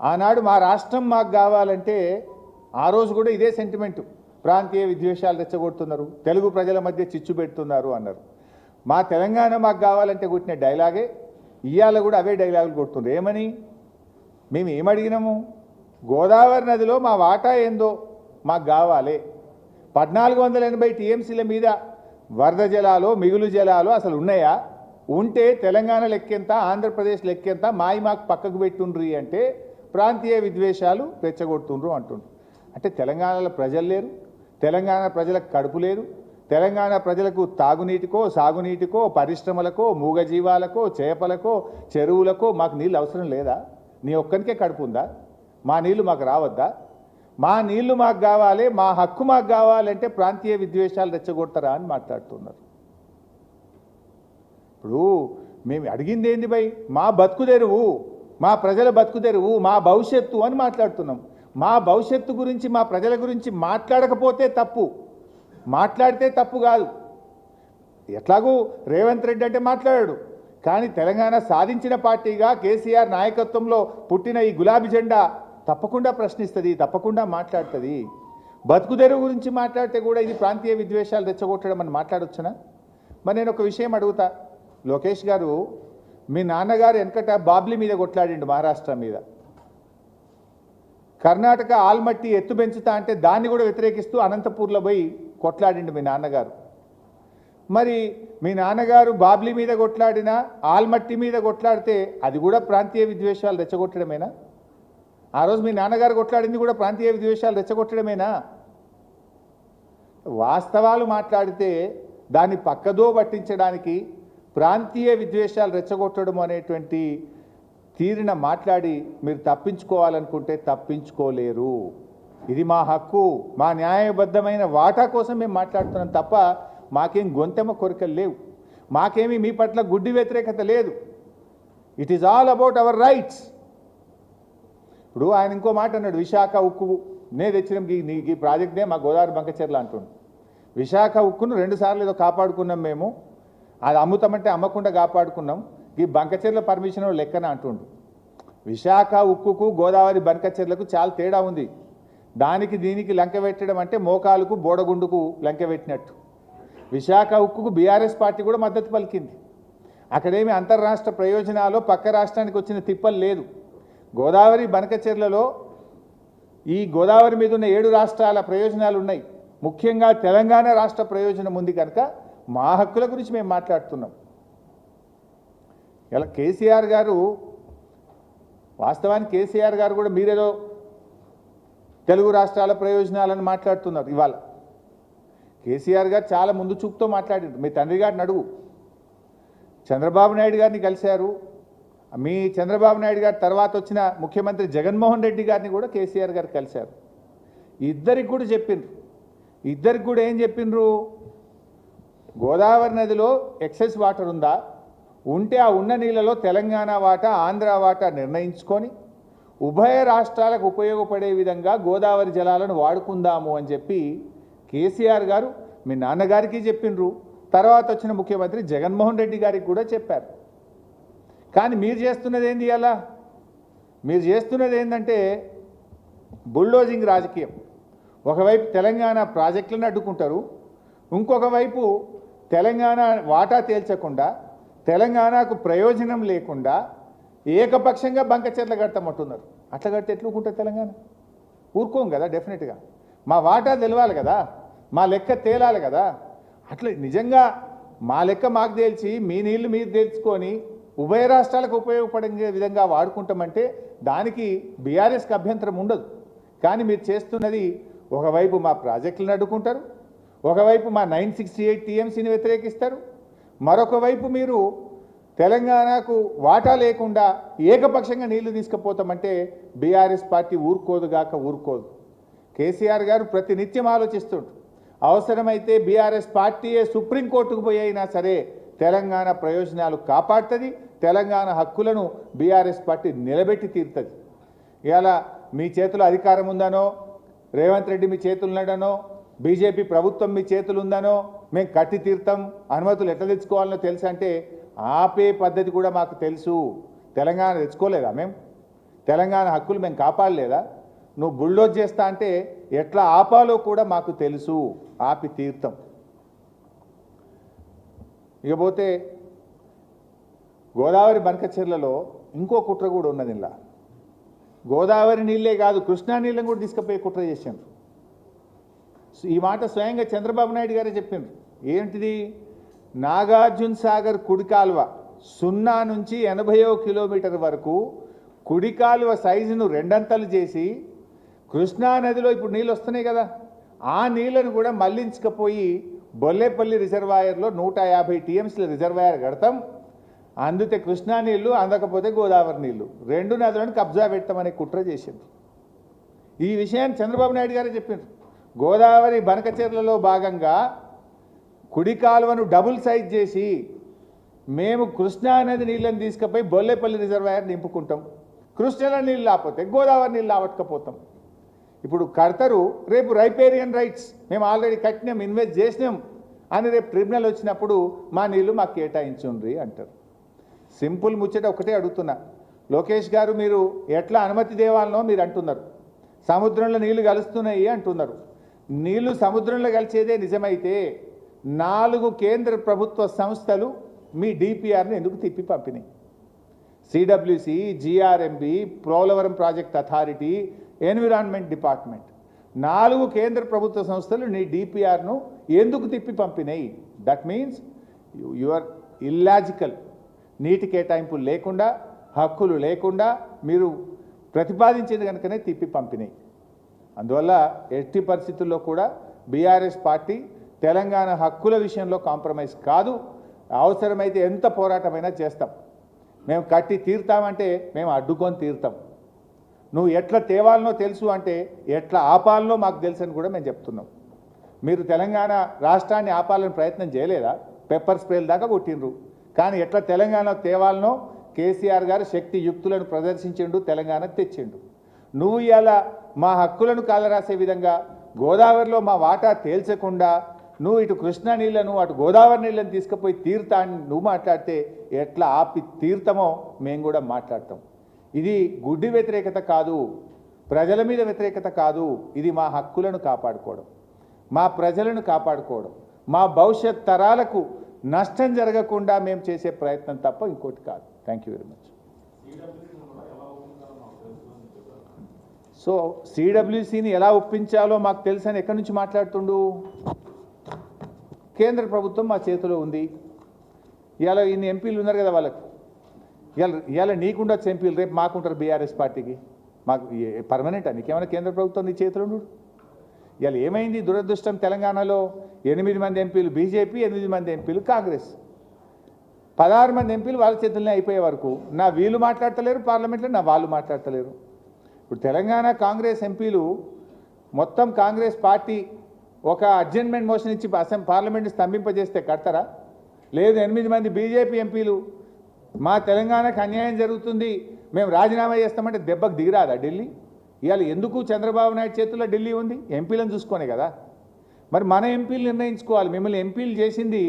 ఆనాడు మా రాష్ట్రం మాకు కావాలంటే ఆ రోజు కూడా ఇదే సెంటిమెంటు. ప్రాంతీయ విద్వేషాలు రెచ్చగొడుతున్నారు, తెలుగు ప్రజల మధ్య చిచ్చు పెడుతున్నారు అన్నారు. మా తెలంగాణ మాకు కావాలంటే కొట్టిన డైలాగే ఇవాళ కూడా అవే డైలాగులు కొడుతుండ్రు. ఏమని? మేము ఏమడిగినాము? గోదావరి నదిలో మా వాటా ఏందో మాకు కావాలి. 1480 టీఎంసీల మీద వరద జలాలు, మిగులు జలాలు అసలు ఉన్నాయా? ఉంటే తెలంగాణ లెక్కెంత, ఆంధ్రప్రదేశ్ లెక్కెంత, మాకు పక్కకు పెట్టుండ్రి అంటే ప్రాంతీయ విద్వేషాలు రెచ్చగొడుతుండ్రు అంటుండ్రు. అంటే తెలంగాణలో ప్రజలు లేరు, తెలంగాణ ప్రజలకు కడుపు లేదు, తెలంగాణ ప్రజలకు తాగునీటికో, సాగునీటికో, పరిశ్రమలకో, మూగజీవాలకో, చేపలకో, చెరువులకో మాకు నీళ్ళు అవసరం లేదా? నీ ఒక్కరికే కడుపు ఉందా? మా నీళ్లు మాకు రావద్దా? మా నీళ్లు మాకు కావాలి, మా హక్కు మాకు కావాలంటే ప్రాంతీయ విద్వేషాలు రెచ్చగొడతారా అని మాట్లాడుతున్నారు. ఇప్పుడు మేము అడిగింది ఏంది భయ్? మా బతుకుదెరువు, మా ప్రజల బతుకుదెరువు, మా భవిష్యత్తు అని మాట్లాడుతున్నాం. మా భవిష్యత్తు గురించి, మా ప్రజల గురించి మాట్లాడకపోతే తప్పు, మాట్లాడితే తప్పు కాదు. ఎట్లాగూ రేవంత్ రెడ్డి అంటే మాట్లాడాడు, కానీ తెలంగాణ సాధించిన పార్టీగా కేసీఆర్ నాయకత్వంలో పుట్టిన ఈ గులాబీ జెండా తప్పకుండా ప్రశ్నిస్తుంది, తప్పకుండా మాట్లాడుతుంది. బతుకుదెరువు గురించి మాట్లాడితే కూడా ఇది ప్రాంతీయ విద్వేషాలు రెచ్చగొట్టడం అని మాట్లాడొచ్చునా? మరి నేను ఒక విషయం అడుగుతా. లోకేష్ గారు, మీ నాన్నగారు వెనకట బాబ్లీ మీద కొట్లాడిండు, మహారాష్ట్ర మీద. కర్ణాటక ఆల్మట్టి ఎత్తు పెంచుతా అంటే దాన్ని కూడా వ్యతిరేకిస్తూ అనంతపూర్లో పోయి కొట్లాడిండు మీ నాన్నగారు. మరి మీ నాన్నగారు బాబ్లీ మీద కొట్లాడినా, ఆల్మట్టి మీద కొట్లాడితే అది కూడా ప్రాంతీయ విద్వేషాలు రెచ్చగొట్టడమేనా? ఆ రోజు మీ నాన్నగారు కొట్లాడింది కూడా ప్రాంతీయ విద్వేషాలు రెచ్చగొట్టడమేనా? వాస్తవాలు మాట్లాడితే దాన్ని పక్కదో పట్టించడానికి ప్రాంతీయ విద్వేషాలు రెచ్చగొట్టడం అనేటువంటి తీరిన మాట్లాడి మీరు తప్పించుకోవాలనుకుంటే తప్పించుకోలేరు. ఇది మా హక్కు, మా న్యాయబద్ధమైన వాటా కోసం మేము మాట్లాడుతున్నాం తప్ప మాకేం గొంతెమ్మ కోరికలు లేవు, మాకేమీ మీ పట్ల గుడ్డి వ్యతిరేకత లేదు. It is all about our rights. ఇప్పుడు ఆయన ఇంకో మాట అన్నాడు, విశాఖ ఉక్కు నే తెచ్చినాం, ఈ ప్రాజెక్ట్నే మా గోదావరి బంకచెర్ల అంటుండు. విశాఖ ఉక్కును 2 సార్లు ఏదో కాపాడుకున్నాం మేము, అది అమ్ముతామంటే అమ్మకుండా కాపాడుకున్నాం, ఈ బంకచెర్ల పర్మిషన్ లెక్కన అంటుండు. విశాఖ ఉక్కుకు గోదావరి బంకచెర్లకు చాలా తేడా ఉంది. దానికి దీనికి లంక పెట్టడం అంటే మోకాలకు బోడగుండుకు లంక పెట్టినట్టు. విశాఖ ఉక్కుకు బీఆర్ఎస్ పార్టీ కూడా మద్దతు పలికింది. అక్కడేమి అంతర్రాష్ట్ర ప్రయోజనాలు పక్క రాష్ట్రానికి వచ్చిన తిప్పలు లేదు. గోదావరి బంకచెర్లలో ఈ గోదావరి మీద ఉన్న 7 రాష్ట్రాల ప్రయోజనాలు ఉన్నాయి. ముఖ్యంగా తెలంగాణ రాష్ట్ర ప్రయోజనం ఉంది కనుక మా హక్కుల గురించి మేము మాట్లాడుతున్నాం. ఇలా కేసీఆర్ గారు, వాస్తవానికి కేసీఆర్ గారు కూడా మీరేదో తెలుగు రాష్ట్రాల ప్రయోజనాలను మాట్లాడుతున్నారు. ఇవాళ కేసీఆర్ గారు చాలా ముందు చూపుతో మాట్లాడారు. మీ తండ్రి గారిని అడుగు. చంద్రబాబు నాయుడు గారిని కలిశారు. మీ చంద్రబాబు నాయుడు గారి తర్వాత వచ్చిన ముఖ్యమంత్రి జగన్మోహన్ రెడ్డి గారిని కూడా కేసీఆర్ గారు కలిశారు. ఇద్దరికి కూడా చెప్పిండ్రు. ఇద్దరికి కూడా ఏం చెప్పిండ్రు? గోదావరి నదిలో ఎక్సెస్ వాటర్ ఉందా? ఉంటే ఆ ఉన్న నీళ్ళలో తెలంగాణ వాటా, ఆంధ్ర వాటా నిర్ణయించుకొని ఉభయ రాష్ట్రాలకు ఉపయోగపడే విధంగా గోదావరి జలాలను వాడుకుందాము అని చెప్పి కేసీఆర్ గారు మీ నాన్నగారికి చెప్పిండ్రు. తర్వాత వచ్చిన ముఖ్యమంత్రి జగన్మోహన్ రెడ్డి గారికి కూడా చెప్పారు. కానీ మీరు చేస్తున్నది ఏంది? అలా మీరు చేస్తున్నది ఏంటంటే బుల్డోజింగ్ రాజకీయం. ఒకవైపు తెలంగాణ ప్రాజెక్టులను అడ్డుకుంటారు, ఇంకొక వైపు తెలంగాణ వాటా తేల్చకుండా, తెలంగాణకు ప్రయోజనం లేకుండా ఏకపక్షంగా బంకచెర్ల కడతామంటున్నారు. అట్లా కడితే ఎట్లుకుంటుంది తెలంగాణ? ఊరుకోం కదా డెఫినెట్గా. మా వాటా తెలవాలి కదా, మా లెక్క తేలాలి కదా. అట్లా నిజంగా మా లెక్క మాకు తేల్చి మీ నీళ్లు మీరు తెలుసుకొని ఉభయ రాష్ట్రాలకు ఉపయోగపడే విధంగా వాడుకుంటామంటే దానికి బీఆర్ఎస్కి అభ్యంతరం ఉండదు. కానీ మీరు చేస్తున్నది ఒకవైపు మా ప్రాజెక్టులను అడ్డుకుంటారు, ఒకవైపు మా 968 టీఎంసీని వ్యతిరేకిస్తారు, మరొక వైపు మీరు తెలంగాణకు వాటా లేకుండా ఏకపక్షంగా నీళ్లు తీసుకుపోతామంటే బీఆర్ఎస్ పార్టీ ఊరుకోదుగాక ఊరుకోదు. కేసీఆర్ గారు ప్రతినిత్యం ఆలోచిస్తుంటారు. అవసరమైతే బీఆర్ఎస్ పార్టీయే సుప్రీంకోర్టుకు పోయి అయినా సరే తెలంగాణ ప్రయోజనాలు కాపాడుతుంది, తెలంగాణ హక్కులను బీఆర్ఎస్ పార్టీ నిలబెట్టి తీరుతుంది. ఇవాళ మీ చేతిలో అధికారం ఉందనో, రేవంత్ రెడ్డి మీ చేతులు ఉన్నాడనో, బీజేపీ ప్రభుత్వం మీ చేతులు ఉందనో, మేము కట్టి తీరుతాం, అనుమతులు ఎట్లా తెచ్చుకోవాలనో తెలుసు అంటే ఆపే పద్ధతి కూడా మాకు తెలుసు. తెలంగాణ తెచ్చుకోలేదా మేము? తెలంగాణ హక్కులు మేము కాపాడలేదా? నువ్వు బుల్డోజ్ చేస్తా అంటే ఎట్లా ఆపాలో కూడా మాకు తెలుసు, ఆపి తీర్థం. ఇకపోతే గోదావరి బనకచెర్లలో ఇంకో కుట్ర కూడా ఉన్నది. ఇలా గోదావరి నీళ్ళే కాదు, కృష్ణా నీళ్ళని కూడా తీసుకుపోయి కుట్ర చేశారు. ఈ మాట స్వయంగా చంద్రబాబు నాయుడు గారే చెప్పిండ్రు. ఏంటిది? నాగార్జున సాగర్ కుడి కాలువ 0 నుంచి 80 కిలోమీటర్ వరకు కుడి కాలువ సైజును 2 అంతలు చేసి కృష్ణా నదిలో ఇప్పుడు నీళ్ళు వస్తున్నాయి కదా, ఆ నీళ్లను కూడా మళ్లించకపోయి బొల్లేపల్లి రిజర్వాయర్లో 150 టీఎంసీల రిజర్వాయర్ కడతాం, అందుతే కృష్ణా నీళ్లు, అందకపోతే గోదావరి నీళ్లు, 2 నదులను కబ్జా పెట్టమనే కుట్ర చేసింది. ఈ విషయాన్ని చంద్రబాబు నాయుడు గారే చెప్పిండ్రు. గోదావరి బనకచెర్లలో భాగంగా కుడి కాలువను డబుల్ సైజ్ చేసి మేము కృష్ణా నది నీళ్ళని తీసుకుపోయి బొల్లేపల్లి రిజర్వాయర్ నింపుకుంటాం, కృష్ణా నీళ్ళు లేకపోతే గోదావరి నీళ్ళు ఆవట్టుకపోతాం. ఇప్పుడు కడతారు, రేపు రైపేరియన్ రైట్స్ మేము ఆల్రెడీ కట్టినాం, ఇన్వెస్ట్ చేసినాం అని రేపు ట్రిబ్యునల్ వచ్చినప్పుడు మా నీళ్లు మాకు కేటాయించుండ్రి అంటారు. సింపుల్ ముచ్చట ఒకటే అడుగుతున్నా, లోకేష్ గారు మీరు ఎట్లా అనుమతి దేవాలనో మీరు అంటున్నారు, సముద్రంలో నీళ్లు కలుస్తున్నాయి అంటున్నారు. నీళ్లు సముద్రంలో కలిసేదే నిజమైతే 4 కేంద్ర ప్రభుత్వ సంస్థలు మీ డిపిఆర్ని ఎందుకు తిప్పి పంపినాయి? CWC, GRMB, Polavaram project authority, environment department, 4 కేంద్ర ప్రభుత్వ సంస్థలు నీ డిపిఆర్ను ఎందుకు తిప్పి పంపినాయి? That means you are illogical. నీటి కేటాయింపులు లేకుండా, హక్కులు లేకుండా మీరు ప్రతిపాదించేది కనుకనే తిప్పి పంపినాయి. అందువల్ల ఎట్టి పరిస్థితుల్లో కూడా బీఆర్ఎస్ పార్టీ తెలంగాణ హక్కుల విషయంలో కాంప్రమైజ్ కాదు. అవసరమైతే ఎంత పోరాటమైనా చేస్తాం. మేము కట్టి తీరుతామంటే మేము అడ్డుకొని తీరుతాం. నువ్వు ఎట్లా తేవాలనో తెలుసు అంటే ఎట్లా ఆపాలనో మాకు తెలుసు అని కూడా మేము చెప్తున్నాం. మీరు తెలంగాణ రాష్ట్రాన్ని ఆపాలని ప్రయత్నం చేయలేదా? పెప్పర్ స్ప్రేల దాకా కొట్టిండ్రు. కానీ ఎట్లా తెలంగాణ తేవాలనో కేసీఆర్ గారు శక్తి యుక్తులను ప్రదర్శించిండు, తెలంగాణ తెచ్చిండు. నువ్వు ఇలా మా హక్కులను కాలరాసే విధంగా గోదావరిలో మా వాటా తేల్చకుండా నువ్వు ఇటు కృష్ణా నీళ్లను అటు గోదావరి నీళ్ళని తీసుకుపోయి తీరుతా అని నువ్వు మాట్లాడితే ఎట్లా ఆపి తీరుతామో మేము కూడా మాట్లాడతాం. ఇది గుడ్డి వ్యతిరేకత కాదు, ప్రజల మీద వ్యతిరేకత కాదు. ఇది మా హక్కులను కాపాడుకోవడం, మా ప్రజలను కాపాడుకోవడం, మా భవిష్యత్ తరాలకు నష్టం జరగకుండా మేము చేసే ప్రయత్నం తప్ప ఇంకోటి కాదు. Thank you very much. So సిడబ్ల్యూసిని ఎలా ఒప్పించాలో మాకు తెలుసని ఎక్కడి నుంచి మాట్లాడుతుండు? కేంద్ర ప్రభుత్వం మా చేతిలో ఉంది. ఇవాళ ఇన్ని ఎంపీలు ఉన్నారు కదా వాళ్ళకు, ఇవాళ నీకుండొచ్చు ఎంపీలు, రేపు మాకుంటారు బీఆర్ఎస్ పార్టీకి. మాకు పర్మనెంటా? నీకేమైనా కేంద్ర ప్రభుత్వం నీ చేతిలో ఉండు? ఇవాళ ఏమైంది దురదృష్టం? తెలంగాణలో 8 మంది ఎంపీలు బీజేపీ, 8 మంది ఎంపీలు కాంగ్రెస్, 16 మంది ఎంపీలు వాళ్ళ చేతుల్లోనే అయిపోయే వరకు నా వీళ్ళు మాట్లాడతలేరు పార్లమెంట్లో, నా వాళ్ళు మాట్లాడతలేరు. ఇప్పుడు తెలంగాణ కాంగ్రెస్ ఎంపీలు మొత్తం కాంగ్రెస్ పార్టీ ఒక అడ్జర్న్మెంట్ మోషన్ ఇచ్చి పార్లమెంట్ స్తంభింపజేస్తే కడతారా? లేదు 8 మంది బీజేపీ ఎంపీలు మా తెలంగాణకు అన్యాయం జరుగుతుంది మేము రాజీనామా చేస్తామంటే దెబ్బకు దిగిరాదా ఢిల్లీ? ఇవాళ ఎందుకు చంద్రబాబు నాయుడు చేతుల్లో ఢిల్లీ ఉంది? ఎంపీలను చూసుకొనే కదా. మరి మన ఎంపీలు నిర్ణయించుకోవాలి. మిమ్మల్ని ఎంపీలు చేసింది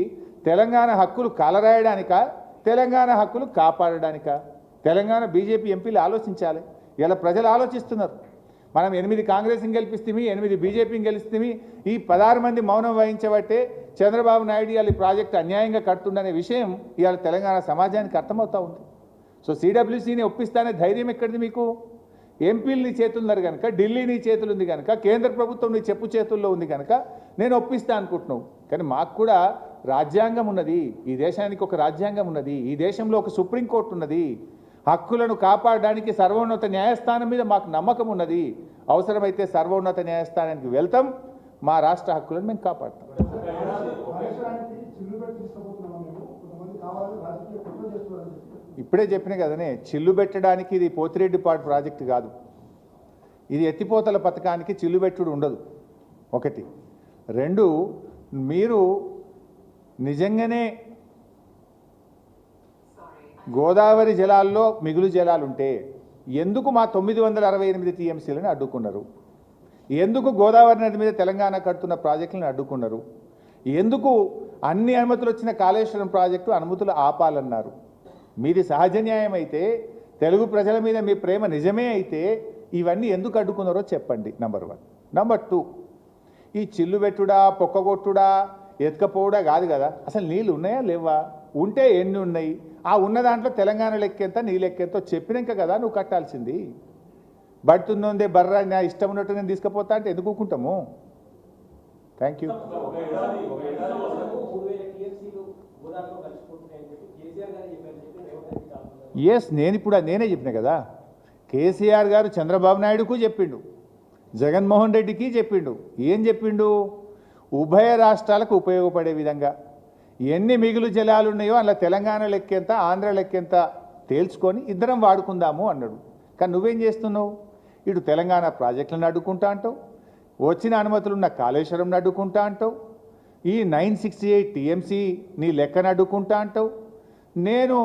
తెలంగాణ హక్కులు కాలరాయడానికా, తెలంగాణ హక్కులు కాపాడడానికా? తెలంగాణ బీజేపీ ఎంపీలు ఆలోచించాలి. ఇలా ప్రజలు ఆలోచిస్తున్నారు. మనం 8 కాంగ్రెస్ని గెలిపిస్తేమి, 8 బీజేపీని గెలిస్తేమి, ఈ 16 మంది మౌనం వహించబట్టే చంద్రబాబు నాయుడు ఇవాళ ఈ ప్రాజెక్టు అన్యాయంగా కడుతుందనే విషయం ఇవాళ తెలంగాణ సమాజానికి అర్థమవుతూ ఉంది. సో సిడబ్ల్యూసీని ఒప్పిస్తానే ధైర్యం ఎక్కడిది మీకు? ఎంపీలు నీ చేతులు ఉన్నారు కనుక, ఢిల్లీ నీ చేతులు ఉంది కనుక, కేంద్ర ప్రభుత్వం నీ చెప్పు చేతుల్లో ఉంది కనుక నేను ఒప్పిస్తా అనుకుంటున్నావు. కానీ మాకు కూడా రాజ్యాంగం ఉన్నది, ఈ దేశానికి ఒక రాజ్యాంగం ఉన్నది, ఈ దేశంలో ఒక సుప్రీంకోర్టు ఉన్నది, హక్కులను కాపాడడానికి సర్వోన్నత న్యాయస్థానం మీద మాకు నమ్మకం ఉన్నది. అవసరమైతే సర్వోన్నత న్యాయస్థానానికి వెళ్తాం, మా రాష్ట్ర హక్కులను మేము కాపాడుతాం. ఇప్పుడే చెప్పిన కదనే, చిల్లు పెట్టడానికి ఇది పోతిరెడ్డిపాడు ప్రాజెక్టు కాదు, ఇది ఎత్తిపోతల పథకానికి చిల్లు పెట్టుడు ఉండదు. ఒకటి. రెండు, మీరు నిజంగానే గోదావరి జలాల్లో మిగులు జలాలుంటే ఎందుకు మా 968 టీఎంసీలను అడ్డుకున్నారు? ఎందుకు గోదావరి నది మీద తెలంగాణ కడుతున్న ప్రాజెక్టులను అడ్డుకున్నారు? ఎందుకు అన్ని అనుమతులు వచ్చిన కాళేశ్వరం ప్రాజెక్టు అనుమతులు ఆపాలన్నారు? మీది సహజ న్యాయం అయితే, తెలుగు ప్రజల మీద మీ ప్రేమ నిజమే అయితే ఇవన్నీ ఎందుకు అడ్డుకున్నారో చెప్పండి. నంబర్ 1. నంబర్ 2, ఈ చిల్లు పెట్టుడా, పొక్కగొట్టుడా, ఎత్తుకపోవడా కాదు కదా, అసలు నీళ్ళు ఉన్నాయా లేవా? ఉంటే ఎన్ని ఉన్నాయి? ఆ ఉన్న దాంట్లో తెలంగాణ లెక్కెంత, నీ లెక్కెంతో చెప్పినాక కదా నువ్వు కట్టాల్సింది. బడుతుందే బర్రా నా ఇష్టం ఉన్నట్టు నేను తీసుకుపోతా అంటే ఎందుకు ఊరుకుంటాము? Thank you. ఎస్, నేనే చెప్పిన కదా, కేసీఆర్ గారు చంద్రబాబు నాయుడుకు చెప్పిండు, జగన్మోహన్ రెడ్డికి చెప్పిండు. ఏం చెప్పిండు? ఉభయ రాష్ట్రాలకు ఉపయోగపడే విధంగా ఎన్ని మిగులు జలాలు ఉన్నాయో అలా తెలంగాణ లెక్కెంత, ఆంధ్ర లెక్కెంత తేల్చుకొని ఇద్దరం వాడుకుందాము అన్నాడు. కానీ నువ్వేం చేస్తున్నావు? ఇటు తెలంగాణ ప్రాజెక్టులను అడ్డుకుంటా అంటావు, వచ్చిన అనుమతులున్న కాళేశ్వరం అడ్డుకుంటా అంటావు, ఈ 968 టీఎంసీ నీ లెక్కను అడ్డుకుంటా అంటావు. నేను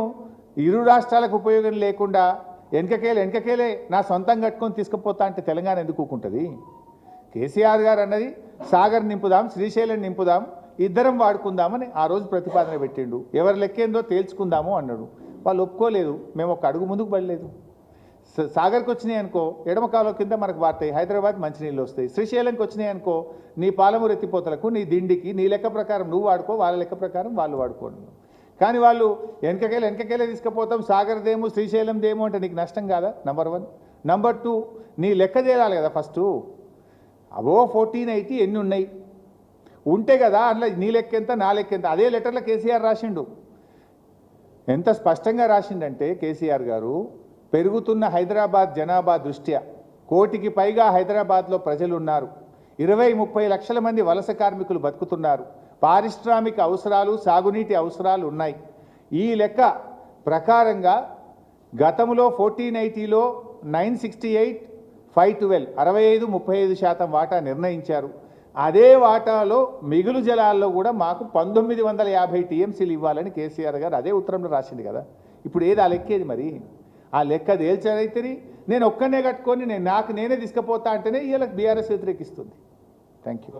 ఇరు రాష్ట్రాలకు ఉపయోగం లేకుండా వెనకకేలే నా సొంతం కట్టుకొని తీసుకుపోతా అంటే తెలంగాణ ఎందుకు ఊరుకుంటుంది? కేసీఆర్ గారు అన్నది సాగర్ నింపుదాం, శ్రీశైలం నింపుదాం, ఇద్దరం వాడుకుందామని ఆ రోజు ప్రతిపాదన పెట్టిండు. ఎవరి లెక్కేందో తేల్చుకుందాము అన్నాడు. వాళ్ళు ఒప్పుకోలేదు, మేము ఒక అడుగు ముందుకు పడలేదు. సాగర్కి వచ్చినాయి అనుకో, ఎడమ కాలువ కింద మనకు వాడతాయి, హైదరాబాద్ మంచినీళ్ళు వస్తాయి. శ్రీశైలంకి వచ్చినాయి అనుకో, నీ పాలమూరు ఎత్తిపోతలకు, నీ దిండికి, నీ లెక్క ప్రకారం నువ్వు వాడుకో, వాళ్ళ లెక్క ప్రకారం వాళ్ళు వాడుకోండి. కానీ వాళ్ళు వెనకకేలే తీసుకుపోతాం, సాగర్దేమో శ్రీశైలందేమో అంటే నీకు నష్టం కాదా? నంబర్ 1. నంబర్ 2, నీ లెక్క చేయాలి కదా ఫస్ట్. అవో 1480 ఎన్ని ఉన్నాయి ఉంటే కదా అందులో నీ లెక్కెంత, నా లెక్కెంత. అదే లెటర్లో కేసీఆర్ రాసిండు. ఎంత స్పష్టంగా రాసిండంటే కేసీఆర్ గారు, పెరుగుతున్న హైదరాబాద్ జనాభా దృష్ట్యా 1 కోటికి పైగా హైదరాబాద్లో ప్రజలు ఉన్నారు, 20-30 లక్షల మంది వలస కార్మికులు బతుకుతున్నారు, పారిశ్రామిక అవసరాలు, సాగునీటి అవసరాలు ఉన్నాయి. ఈ లెక్క ప్రకారంగా గతంలో 1480లో 968, 512 65-35% వాటా నిర్ణయించారు. అదే వాటాలో మిగులు జలాల్లో కూడా మాకు 1950 టీఎంసీలు ఇవ్వాలని కేసీఆర్ గారు అదే ఉత్తరంలో రాసింది కదా. ఇప్పుడు ఏది ఆ లెక్కేది? మరి ఆ లెక్క తేల్చారైతే నేను ఒక్కనే కట్టుకొని నేనే తీసుకుపోతా అంటేనే వీళ్ళకి బీఆర్ఎస్ వ్యతిరేకిస్తుంది. Thank you.